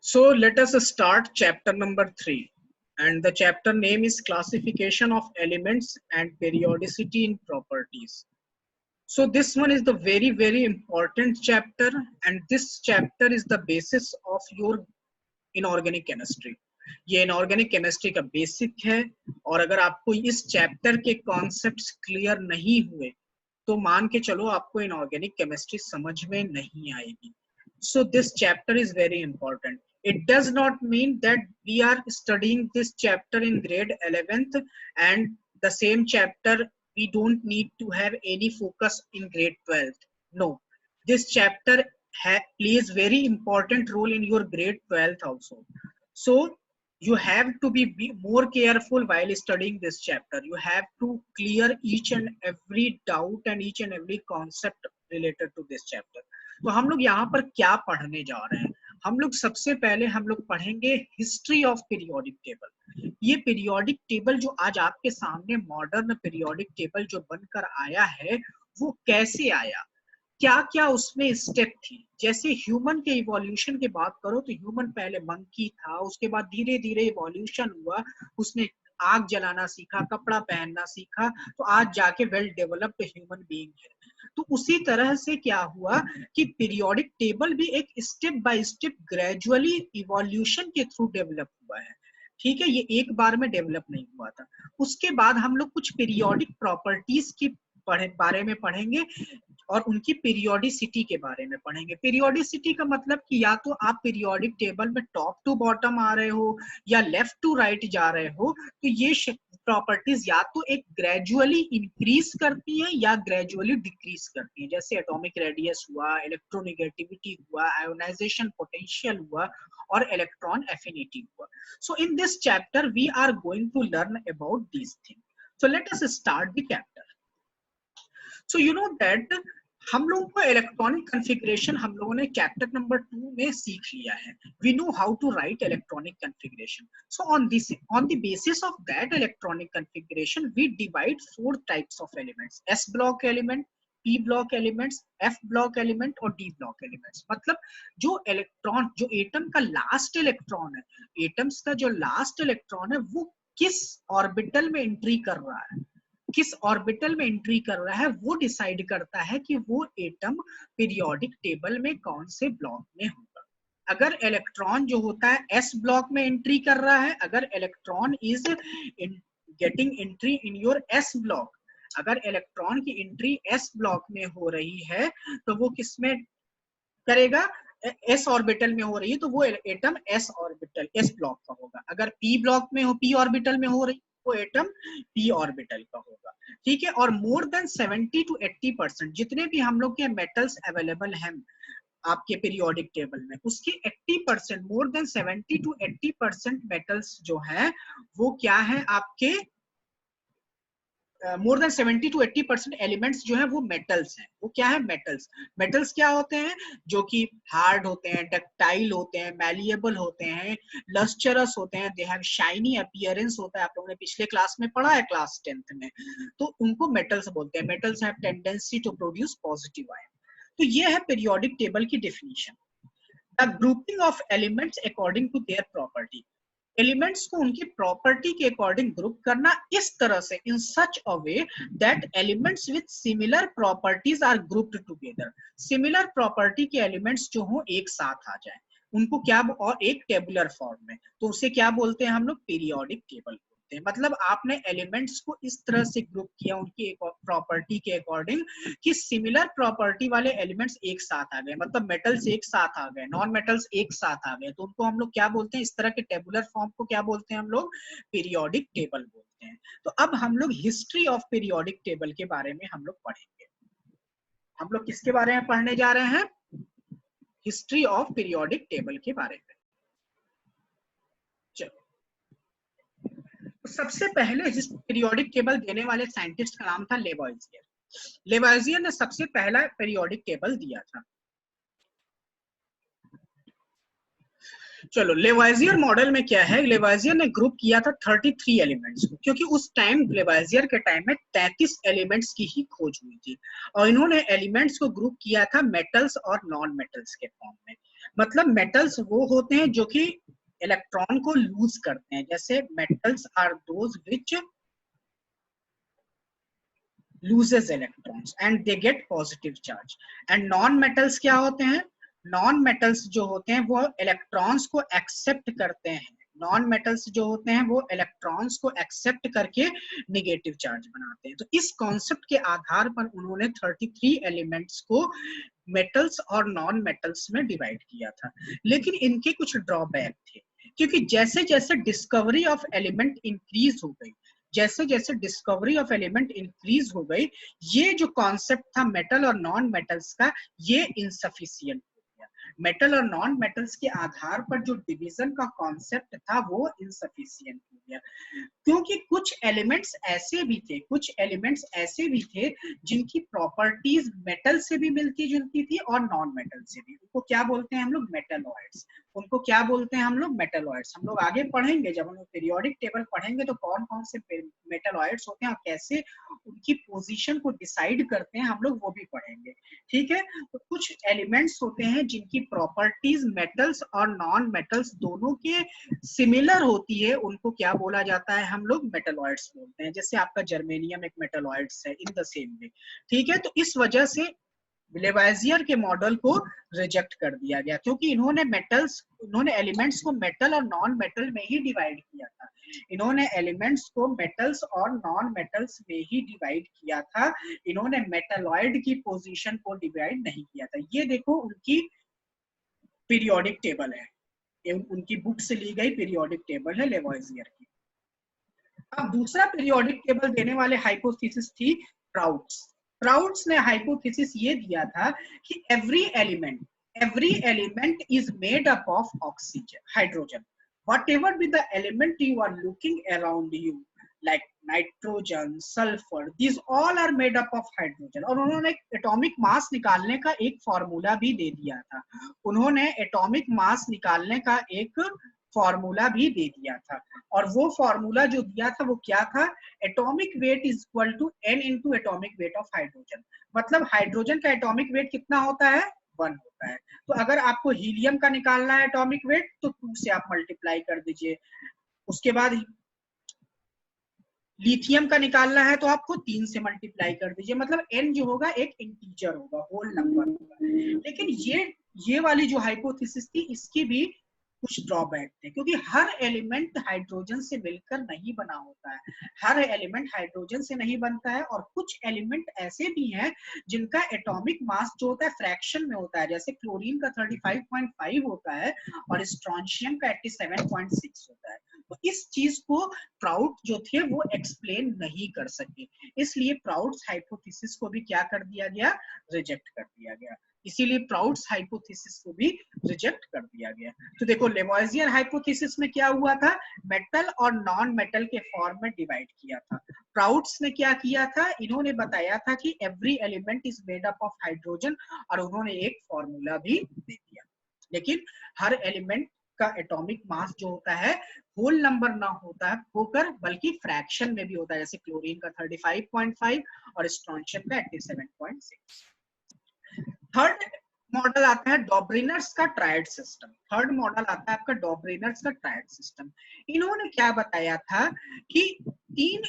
So let us start chapter number 3, and the chapter name is classification of elements and periodicity in properties. So this one is the very important chapter, and this chapter is the basis of your inorganic chemistry. ये inorganic chemistry का basic है, और अगर आपको इस chapter के concepts clear नहीं हुए तो मान के चलो आपको इनऑर्गेनिक केमिस्ट्री समझ में नहीं आएगी। So this chapter is very important. It does not mean that we are studying this chapter in grade 11th and the same chapter we don't need to have any focus in grade 12th. No, this chapter plays very important role in your grade 12th also. So you have to be more careful while studying this chapter. You have to clear each and every doubt and each and every concept related to this chapter. तो हम लोग यहाँ पर क्या पढ़ने जा रहे हैं? हम लोग सबसे पहले हम लोग पढ़ेंगे हिस्ट्री ऑफ पीरियोडिक टेबल। ये पीरियोडिक टेबल जो आज आपके सामने मॉडर्न पीरियोडिक टेबल जो बनकर आया है वो कैसे आया, क्या क्या उसमें स्टेप थी। जैसे ह्यूमन के इवोल्यूशन की बात करो तो ह्यूमन पहले मंकी था, उसके बाद धीरे धीरे इवोल्यूशन हुआ, उसने आग जलाना सीखा, कपड़ा पहनना सीखा, तो आज जाके वेल डेवलप्ड ह्यूमन बीइंग है। तो उसी तरह से क्या हुआ कि पीरियोडिक टेबल भी एक step by step gradually evolution के थ्रू डेवलप हुआ है। ठीक है, ये एक बार में डेवलप नहीं हुआ था। उसके बाद हम लोग कुछ पीरियोडिक प्रॉपर्टीज की बारे में पढ़ेंगे और उनकी पीरियोडिसिटी के बारे में पढ़ेंगे। पीरियोडिसिटी का मतलब कि या तो आप पीरियोडिक टेबल में टॉप टू बॉटम आ रहे हो या लेफ्ट टू राइट जा रहे हो, तो ये प्रॉपर्टीज या तो एक ग्रेजुअली इंक्रीज करती है या ग्रेजुअली डिक्रीज करती है। जैसे एटॉमिक रेडियस हुआ, इलेक्ट्रोनेगेटिविटी हुआ, आयोनाइजेशन पोटेंशियल हुआ और इलेक्ट्रॉन एफिनिटी हुआ। So in this chapter we are going to learn about these things. So let us start the chapter. So you know that हम लोगों को इलेक्ट्रॉनिक कॉन्फ़िगरेशन हम लोगों ने चैप्टर नंबर 2 में सीख लिया है। We know how to write electronic configuration. So on the basis of that electronic configuration we divide 4 types of elements: S block element, P block elements, F block element और D block elements. मतलब जो electron, जो atom का last electron है, atoms का जो last electron है वो किस ऑर्बिटल में एंट्री कर रहा है, किस ऑर्बिटल में एंट्री कर रहा है, वो डिसाइड करता है कि वो एटम पीरियोडिक टेबल में कौन से ब्लॉक में होगा। अगर इलेक्ट्रॉन जो होता है एस ब्लॉक में एंट्री कर रहा है, अगर electron is getting entry in your S block, अगर इलेक्ट्रॉन की एंट्री एस ब्लॉक में हो रही है तो वो किस में करेगा, एस ऑर्बिटल में हो रही है तो वो atom S orbital S block का होगा। अगर पी ब्लॉक में हो, पी ऑर्बिटल में हो रही वो एटम पी ऑर्बिटल का होगा। ठीक है, और मोर देन 70 to 80% जितने भी हम लोग के मेटल्स अवेलेबल हैं आपके पीरियोडिक टेबल में, उसके 80%, मोर देन 70 to 80% मेटल्स जो है वो क्या है आपके, मोर देन 70 to 80% एलिमेंट्स जो है वो मेटल्स हैं। वो क्या है, मेटल्स। मेटल्स क्या होते हैं, जो कि हार्ड होते हैं, डक्टाइल होते हैं, मैलिएबल होते हैं, लस्चरस होते हैं, दे हैव शाइनी अपीयरेंस होता है। आप लोगों ने पिछले क्लास में पढ़ा है, क्लास 10th में, तो उनको मेटल्स बोलते हैं। Metals have tendency to produce positive ion. तो ये है पीरियोडिक टेबल की definition. The grouping of elements according to their property. Elements को उनकी प्रॉपर्टी के अकॉर्डिंग ग्रुप करना इस तरह से, in such a way that elements with similar properties are grouped together. Similar property के एलिमेंट्स जो हो एक साथ आ जाए, उनको क्या, और एक टेबुलर फॉर्म में, तो उसे क्या बोलते हैं हम लोग, पीरियोडिक टेबल बोलते हैं। मतलब आपने एलिमेंट्स को इस तरह से ग्रुप किया उनकी एक प्रॉपर्टी के अकॉर्डिंग कि सिमिलर प्रॉपर्टी वाले एलिमेंट्स एक साथ आ गए, मतलब मेटल्स एक साथ आ गए, नॉन मेटल्स एक साथ आ गए, तो उनको हम लोग क्या बोलते हैं, इस तरह के टेबुलर फॉर्म को क्या बोलते हैं हम लोग, पीरियोडिक टेबल बोलते हैं। तो अब हम लोग हिस्ट्री ऑफ पीरियोडिक टेबल के बारे में हम लोग पढ़ेंगे। हम लोग किसके बारे में पढ़ने जा रहे हैं, हिस्ट्री ऑफ पीरियोडिक टेबल के बारे में। चलो, तो सबसे पहले जिस पीरियोडिक टेबल देने वाले साइंटिस्ट का नाम था लेवॉइजियर। लेवॉइजियर ने सबसे पहला पीरियोडिक टेबल दिया था। चलो, लेवॉइजियर मॉडल में क्या है, लेवॉइजियर ने ग्रुप किया था 33 एलिमेंट्स को, क्योंकि उस टाइम लेवॉइजियर के टाइम में 33 एलिमेंट्स की ही खोज हुई थी, और इन्होंने एलिमेंट्स को ग्रुप किया था मेटल्स और नॉन मेटल्स के फॉर्म में। मतलब मेटल्स वो होते हैं जो कि इलेक्ट्रॉन को लूज करते हैं, जैसे metals are those which loses electrons and they get positive charge. and non metals क्या होते हैं? नॉन मेटल्स जो होते हैं वो इलेक्ट्रॉन्स को एक्सेप्ट करते हैं, नॉन मेटल्स जो होते हैं वो इलेक्ट्रॉन्स को एक्सेप्ट करके निगेटिव चार्ज बनाते हैं। तो इस कॉन्सेप्ट के आधार पर उन्होंने 33 एलिमेंट्स को मेटल्स और नॉन मेटल्स में डिवाइड किया था। लेकिन इनके कुछ ड्रॉबैक थे, क्योंकि जैसे जैसे डिस्कवरी ऑफ एलिमेंट इंक्रीज हो गई, जैसे जैसे डिस्कवरी ऑफ एलिमेंट इंक्रीज हो गई, ये जो कॉन्सेप्ट था मेटल और नॉन मेटल्स का, ये इनसफिशियंट हो गया। मेटल और नॉन मेटल्स के आधार पर जो डिवीजन का कॉन्सेप्ट था वो इनसफिशियंट हो गया, क्योंकि कुछ एलिमेंट्स ऐसे भी थे, कुछ एलिमेंट्स ऐसे भी थे जिनकी प्रॉपर्टीज मेटल से भी मिलती जुलती थी और नॉन मेटल से भी। उनको क्या बोलते हैं हम लोग? मेटलॉइड्स। उनको क्या बोलते हैं हम लोग? मेटलॉइड्स। हम लोग आगे पढ़ेंगे, जब हम लोग पीरियोडिक टेबल पढ़ेंगे तो कौन कौन से मेटलॉइड्स होते हैं और कैसे उनकी पोजीशन को डिसाइड करते हैं, हम लोग वो भी पढ़ेंगे। ठीक है, तो कुछ एलिमेंट्स होते हैं जिनकी प्रॉपर्टीज मेटल्स और नॉन मेटल्स दोनों के सिमिलर होती है, उनको क्या बोला जाता है? हम लोग मेटलॉइड्स बोलते हैं। जैसे आपका जर्मेनियम एक मेटलॉइड्स है, इन द सेम वे। ठीक है, तो इस वजह से लेवाइजियर के मॉडल को रिजेक्ट कर दिया गया, क्योंकि इन्होंने एलिमेंट्स को मेटल और नॉन मेटल में ही डिवाइड किया था। इन्होंने एलिमेंट्स को मेटल्स और नॉन मेटल्स में ही डिवाइड किया था, इन्होंने मेटलॉइड की पोजीशन को डिवाइड नहीं किया था। ये देखो उनकी पीरियोडिक टेबल है, उनकी बुक से ली गई पीरियोडिक टेबल है लेवाइजियर की। अब दूसरा पीरियोडिक टेबल देने वाले हाइपोथेसिस थी प्राउड्स। प्राउड्स ने हाइपोथेसिस ये दिया था कि every element is made up of oxygen, hydrogen. whatever be the element you are looking around you, like nitrogen, sulfur, these all are made up of hydrogen। और उन्होंने एटॉमिक मास निकालने का एक फॉर्मूला भी दे दिया था, उन्होंने एटॉमिक मास निकालने का एक फॉर्मूला भी दे दिया था। और वो फॉर्मूला जो दिया था वो क्या था? Atomic weight is equal to n into atomic weight of hydrogen. मतलब हाइड्रोजन का एटॉमिक वेट कितना होता है? 1 होता है। तो अगर आपको हीलियम का निकालना है एटॉमिक वेट, तो 2 से आप मल्टीप्लाई कर दीजिए। उसके बाद लिथियम का निकालना है तो आपको 3 से मल्टीप्लाई कर दीजिए। मतलब n जो होगा एक इंटीजर होगा, होल नंबर होगा। लेकिन ये वाली जो हाइपोथेसिस थी, इसकी भी कुछ ड्रॉबैक थे, क्योंकि हर एलिमेंट हाइड्रोजन से मिलकर नहीं बना होता है, हर एलिमेंट हाइड्रोजन से नहीं बनता है। और कुछ एलिमेंट ऐसे भी हैं जिनका एटॉमिक मास जो होता है फ्रैक्शन में होता है, जैसे क्लोरीन का 35.5 होता है और स्ट्रोंशियम का 87.6 होता है। तो इस चीज को प्राउड जो थे वो एक्सप्लेन नहीं कर सके, इसलिए प्राउड्स हाइपोथेसिस को भी क्या कर दिया गया? रिजेक्ट कर दिया गया। इसीलिए प्राउड्स हाइपोथेसिस को भी रिजेक्ट कर दिया गया। तो देखो लेवॉइजियर हाइपोथेसिस में क्या हुआ था? मेटल और नॉन मेटल के फॉर्म में डिवाइड किया था। प्राउड्स ने क्या किया था? इन्होंने बताया था कि every element is made up of hydrogen, और उन्होंने एक फॉर्मूला भी दे दिया। लेकिन हर एलिमेंट का एटॉमिक मास जो होता है होल नंबर ना होता है होकर, बल्कि फ्रैक्शन में भी होता है, जैसे क्लोरीन का 35.5 और स्ट्रोंशियम का 87.6। थर्ड मॉडल आता है डॉब्रिनर्स का ट्रायड सिस्टम। थर्ड मॉडल आता है आपका डॉब्रिनर्स का ट्रायड सिस्टम। इन्होंने क्या बताया था कि तीन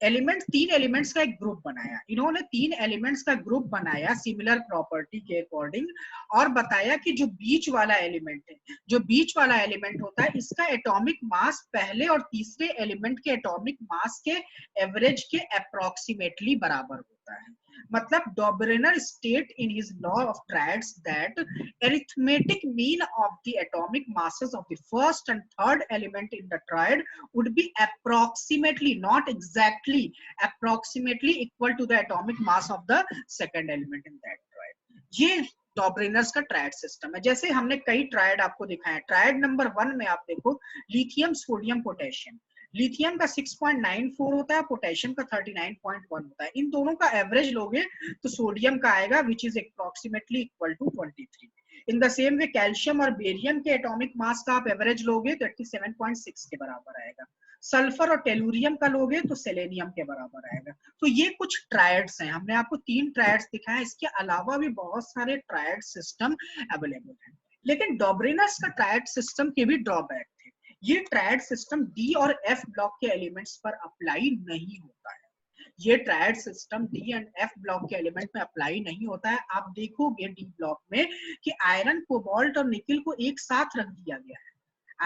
एलिमेंट्स का एक ग्रुप बनाया। इन्होंने 3 एलिमेंट्स का ग्रुप बनाया सिमिलर प्रॉपर्टी के अकॉर्डिंग, और बताया कि जो बीच वाला एलिमेंट है, जो बीच वाला एलिमेंट होता है, इसका एटॉमिक मास पहले और तीसरे एलिमेंट के एटॉमिक मास के एवरेज के अप्रोक्सीमेटली बराबर होता है। मतलब डॉब्रेनर state in his law of triads that arithmetic mean of the atomic masses of the first and third element in the triad would be approximately, not exactly, approximately equal to the atomic mass of the second element in that triad। ये Dobereiner's का triad system है। जैसे हमने कई triad आपको दिखाए, triad number 1 में आप देखो लिथियम, सोडियम, पोटेशियम। लिथियम का 6.94 होता है, पोटेशियम का 39.1 होता है। इन दोनों का एवरेज लोगे तो सोडियम का आएगा which is approximately equal to 23। In the same way calcium और बेरियम के एटॉमिक मास का आप एवरेज लोगे तो 87.6 के बराबर आएगा। सल्फर और टेलुरियम का लोगे तो सेलेनियम के बराबर आएगा। तो ये कुछ ट्रायड्स हैं, हमने आपको 3 ट्रायड्स दिखाए, इसके अलावा भी बहुत सारे ट्रायड सिस्टम अवेलेबल हैं। लेकिन डॉबरिनस का ट्रायड सिस्टम के भी ड्रॉबैक थे। ये ट्रायड सिस्टम डी और एफ ब्लॉक के एलिमेंट्स पर अप्लाई नहीं होता है। ये triad system D and F block के एलिमेंट में अप्लाई नहीं होता है। आप देखोगे डी ब्लॉक में कि आयरन, कोबाल्ट और निकिल को एक साथ रख दिया गया है।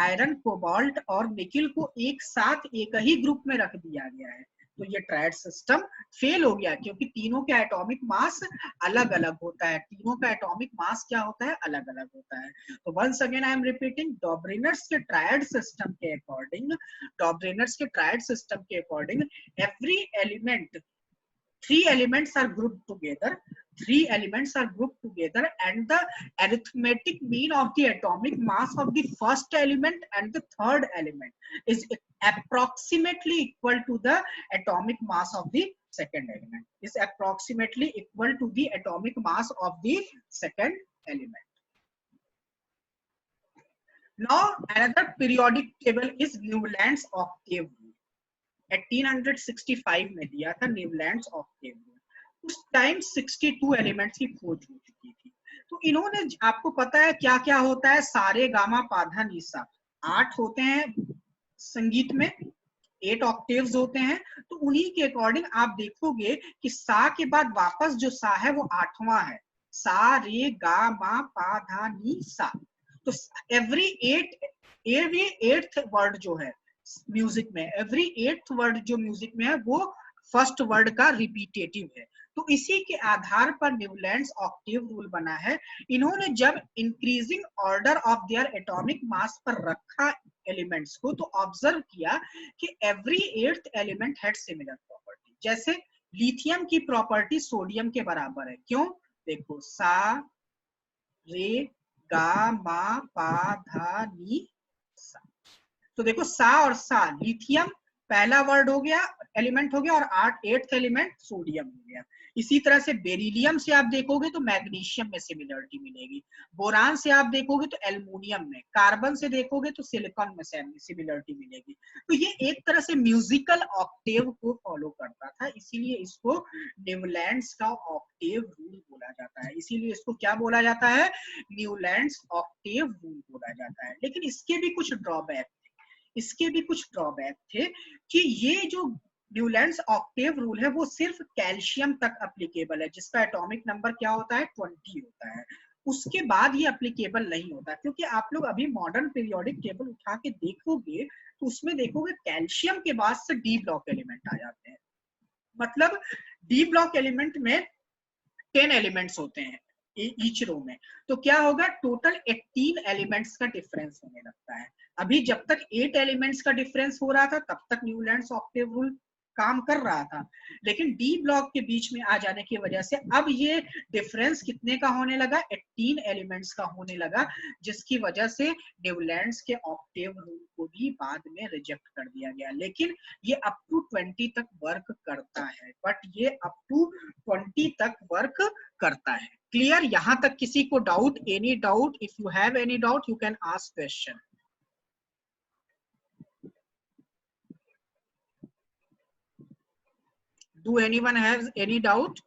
आयरन, कोबाल्ट और निकिल को एक साथ एक ही ग्रुप में रख दिया गया है। तो ये ट्रायड सिस्टम फेल हो गया, क्योंकि तीनों का एटॉमिक मास अलग अलग होता है। तीनों का एटॉमिक मास क्या होता है? अलग अलग होता है। तो once again I am repeating, Dobereiner's के ट्रायड सिस्टम के अकॉर्डिंग, डॉबरिनर्स के ट्रायड सिस्टम के according every element, three elements are grouped together, three elements are grouped together, and the arithmetic mean of the atomic mass of the first element and the third element is approximately equal to the atomic mass of the second element, is approximately equal to the atomic mass of the second element. Now another periodic table is Newland's octave rule. 1865 में दिया था Newlands Octave rule. उस time 62 elements की खोज हो चुकी थी। तो इन्होंने, आपको पता है क्या क्या होता है? सारे, गामा, पाधा, निसा, 8 होते हैं संगीत में, 8 ऑक्टेव्स होते हैं। तो उन्हीं के अकॉर्डिंग आप देखोगे कि सा के बाद वापस जो सा है वो 8वां है। सा, रे, गा, मा, पा, धा, नी, सा। तो एवरी 8th वर्ड जो है म्यूजिक में, एवरी 8th वर्ड जो म्यूजिक में है वो फर्स्ट वर्ड का रिपीटेटिव है। तो इसी के आधार पर न्यूलैंड्स ऑक्टेव रूल बना है। इन्होंने जब increasing order of their atomic mass पर रखा एलिमेंट्स को, तो ऑब्जर्व किया कि every 8th element had similar property. जैसे लिथियम की प्रॉपर्टी सोडियम के बराबर है। क्यों? देखो, सा, रे, गा, मा, पा, धा, नी, सा। तो देखो, सा और सा, लिथियम पहला वर्ड हो गया, एलिमेंट हो गया, और 8th एलिमेंट सोडियम हो गया। इसी तरह से बेरिलियम से आप देखोगे तो मैग्नीशियम में सिमिलरिटी मिलेगी। बोरान से आप देखोगे तो एल्युमिनियम में, कार्बन से देखोगे तो सिलिकॉन में सिमिलरिटी मिलेगी। तो ये एक तरह से म्यूजिकल ऑक्टेव को फॉलो करता था, इसीलिए इसको न्यूलैंड्स का ऑक्टेव रूल बोला जाता है। इसीलिए इसको क्या बोला जाता है? न्यूलैंड्स ऑक्टेव रूल बोला जाता है। लेकिन इसके भी कुछ ड्रॉबैक थे कि ये जो न्यूलैंड्स ऑक्टेव रूल है वो सिर्फ कैल्शियम तक एप्लीकेबल है, जिसका एटॉमिक नंबर क्या होता है? 20 होता है। उसके बाद ये एप्लीकेबल नहीं होता, क्योंकि आप लोग अभी मॉडर्न पीरियोडिक टेबल उठा के देखोगे तो उसमें देखोगे कैल्शियम के बाद से डी ब्लॉक एलिमेंट आ जाते हैं। मतलब डी ब्लॉक एलिमेंट में 10 एलिमेंट्स होते हैं ईच रो में। तो क्या होगा? टोटल 18 एलिमेंट्स का डिफरेंस होने लगता है। अभी जब तक 8 एलिमेंट्स का डिफरेंस हो रहा था तब तक न्यूलैंड्स ऑक्टेव रूल काम कर रहा था, लेकिन डी ब्लॉक के बीच में आ जाने की वजह से अब ये डिफरेंस कितने का होने लगा? 18 एलिमेंट्स का होने लगा, जिसकी वजह से न्यूलैंड्स के ऑक्टेव रूल को भी बाद में रिजेक्ट कर दिया गया। लेकिन ये अप टू 20 तक वर्क करता है, बट ये अप टू 20 तक वर्क करता है। क्लियर? यहां तक किसी को doubt? Any doubt? If you have any doubt you can ask question. Do anyone has any doubt?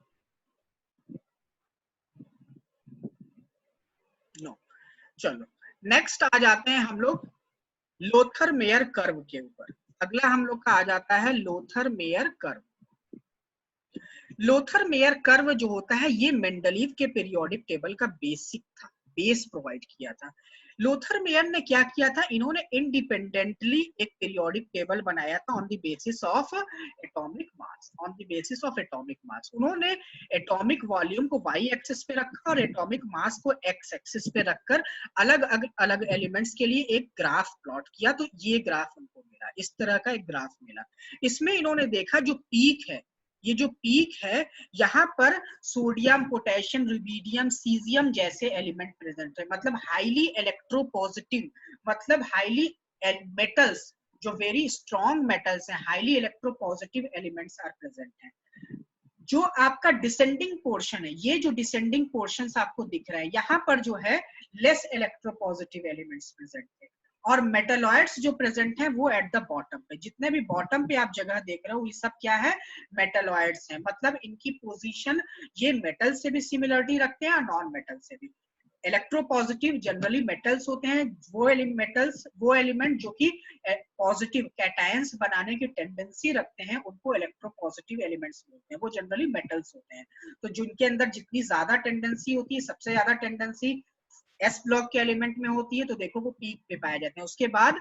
No. चलो नेक्स्ट आ जाते हैं हम लोग लोथर मेयर कर्व के ऊपर। अगला हम लोग का आ जाता है Lothar Meyer curve. Lothar Meyer curve जो होता है ये मेंडलीव के पीरियोडिक टेबल का बेसिक था, बेस प्रोवाइड किया था। लोथर मेयर ने क्या किया था? इन्होंने इंडिपेंडेंटली एक पीरियोडिक टेबल बनाया था on the basis of atomic mass. On the basis of atomic mass उन्होंने एटॉमिक वॉल्यूम को वाई एक्सिस पे रखा और एटॉमिक मास को एक्स एक्सिस पे रखकर अलग अलग एलिमेंट्स के लिए एक ग्राफ प्लॉट किया। तो ये ग्राफ उनको मिला, इस तरह का एक ग्राफ मिला। इसमें इन्होंने देखा जो पीक है, ये जो पीक है यहाँ पर सोडियम, पोटेशियम, रुबिडियम, सीजियम जैसे एलिमेंट प्रेजेंट है। मतलब हाईली इलेक्ट्रोपॉजिटिव, मतलब हाईली मेटल्स जो वेरी स्ट्रॉन्ग मेटल्स हैं, highly electropositive elements are present हैं। जो आपका डिसेंडिंग पोर्शन है, ये जो डिसेंडिंग पोर्शन आपको दिख रहा है, यहाँ पर जो है लेस इलेक्ट्रोपॉजिटिव एलिमेंट्स प्रेजेंट है, और मेटलॉइड्स जो प्रेजेंट हैं वो एट द बॉटम पे। जितने भी बॉटम पे आप जगह देख रहे हो ये सब क्या है? मेटलॉइड्स हैं। मतलब इनकी पोजीशन ये मेटल से भी सिमिलरिटी रखते हैं और नॉन मेटल से भी। इलेक्ट्रोपॉजिटिव जनरली मेटल्स होते हैं, वो एलिमेंट जो कि पॉजिटिव कैटायंस बनाने की टेंडेंसी रखते हैं उनको इलेक्ट्रोपॉजिटिव एलिमेंट्स बोलते हैं, वो जनरली मेटल्स होते हैं। तो जिनके अंदर जितनी ज्यादा टेंडेंसी होती है, सबसे ज्यादा टेंडेंसी एस ब्लॉक के एलिमेंट में होती है, तो देखो वो पीक पे पाए जाते हैं। उसके बाद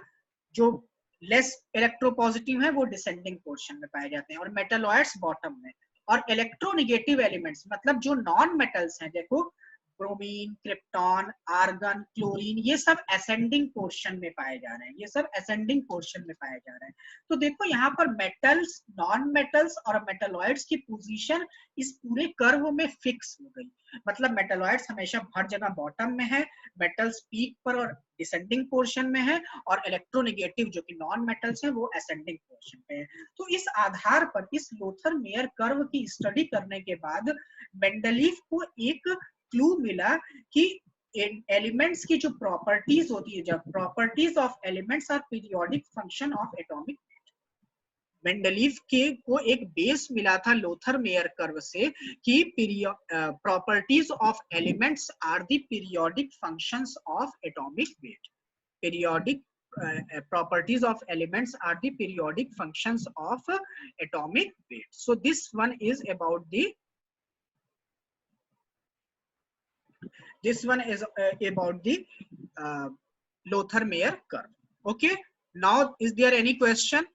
जो लेस इलेक्ट्रोपॉजिटिव है वो डिसेंडिंग पोर्शन में पाए जाते हैं, और मेटलॉइड्स बॉटम में। और इलेक्ट्रोनिगेटिव एलिमेंट्स मतलब जो नॉन मेटल्स हैं, देखो ब्रोमीन, क्रिप्टॉन, आर्गन, क्लोरीन, ये सब असेंडिंग पोर्शन में पाए जा रहे हैं, ये सब असेंडिंग पोर्शन में पाए जा रहे हैं। तो देखो यहाँ पर मेटल्स, नॉन मेटल्स और मेटलॉइड्स की पोजीशन इस पूरे कर्व में फिक्स हो गई। मतलब मेटलॉइड्स हमेशा हर जगह बॉटम में है, मेटल्स पीक पर और डिसेंडिंग पोर्शन में है, और इलेक्ट्रोनिगेटिव जो कि नॉन मेटल्स है वो असेंडिंग पोर्शन पे है। तो इस आधार पर, इस लोथर मेयर कर्व की स्टडी करने के बाद मेंडलीफ को एक क्लू मिला कि एलिमेंट्स की जो प्रॉपर्टीज होती है, जब properties of elements are periodic function of atomic. Mendeleev के को एक बेस मिला था लोथर मेयर कर्व से कि properties of elements are the periodic functions of atomic weight. Periodic properties of elements are the periodic functions of atomic weight. So this one is about the Lothar Meyer curve. Okay, now is there any question?